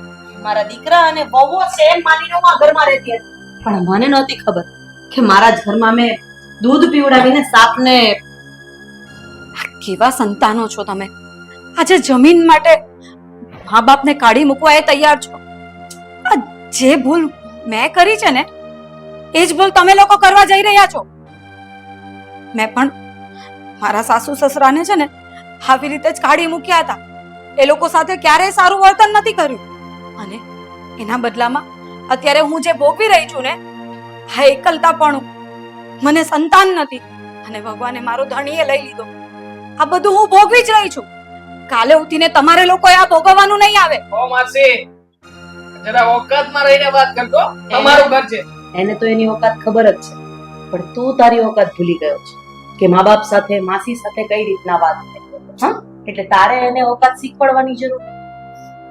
મારા દીકરા અને વહુઓ છે એમ માનીને હું આ ઘરમાં રહેતી હતી, પણ મને નહોતી ખબર કે મારા જ ઘરમાં મેં દૂધ પીવડાવીને સાપને. કેવા સંતાનો છો તમે! આજે જમીન માટે મા બાપને કાઢી મૂકવા એ તૈયાર છો. આ જે ભૂલ મેં કરી છે ને એ જ ભૂલ તમે લોકો કરવા જઈ રહ્યા છો. મેં પણ મારા સાસુ સસરાને છે ને આવી રીતે જ કાઢી મૂક્યા હતા. એ લોકો સાથે ક્યારેય સારું વર્તન નથી કર્યું, અને એના બદલામાં અત્યારે હું જે ભોગવી રહી છું ને, આ એકલતાપણું, મને સંતાન નથી અને ભગવાને મારો ધણીએ લઈ લીધો, આ બધું હું ભોગવી જ રહી છું. કાલે ઉઠીને તમારે લોકોએ આ ભોગવવાનું નહીં આવે. ઓ માસી, જરા ઓકાતમાં રહીને વાત કરજો, તમારું ઘર છે. એને તો એની ઓકાત ખબર જ છે, પણ તું તારી ઓકાત ભૂલી ગયો છે કે મા બાપ સાથે, માસી સાથે કઈ રીતના વાત થાય. હા, એટલે તારે એને ઓકાત શીખવાડવાની જરૂર.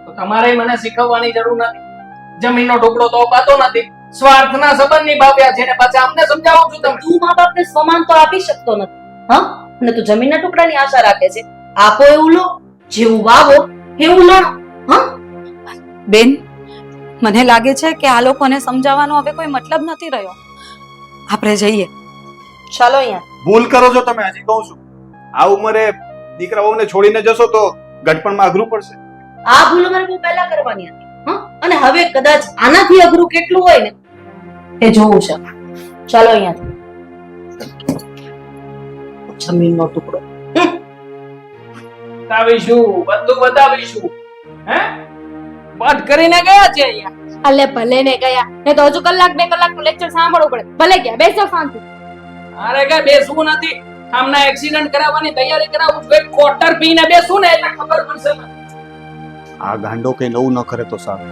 તો તમારે મને શીખવવાની જરૂર નથી. જમીનનો ટુકડો તો અપાતો નથી, સ્વાર્થના સંબંધ નિભાવ્યા છે ને પાછા અમને સમજાવું છું તમે. તું મા બાપને સમાન તો આપી શકતો નથી. હા, અને તું જમીનના ટુકડાની આશા રાખે છે. આપો એવું લો, જેવું વાવો એવું લો. હા બેન, મને લાગે છે કે આ લોકોને સમજાવવાનો હવે કોઈ મતલબ નથી રહ્યો. આપણે જઈએ. ચાલો અહીંયા. ભૂલ કરો છો તમે, હજી કહું છું. આ ઉંમરે દીકરાઓને છોડીને જશો તો ગઢપણમાં અઘરું પડશે. આ ભૂલ અમારે બહુ પહેલા કરવાની હતી. હા, અને હવે કદાચ આનાથી અઘરું કેટલું હોય ને એ જોવું છે. ચાલો અહીંયાથી. જમીનનો ટુકડો બતાવીશું, બધું બતાવીશું. હે, વાત કરીને ગયા છે અહીંયા. અલે ભલે ને ગયા, ને તો હજુ કલાક 2 કલાકનું લેક્ચર સાંભળવું પડે. ભલે ગયા, બેસો શાંતિ. અરે કઈ બેસવું નથી, આમના એક્સિડન્ટ કરાવવાની તૈયારી કરાવું છું. એક ક્વાર્ટર પીને બેસું ને એટલે ખબર પડશે મને. આ ગાંડો કઈ નવું ન કરે તો સારું.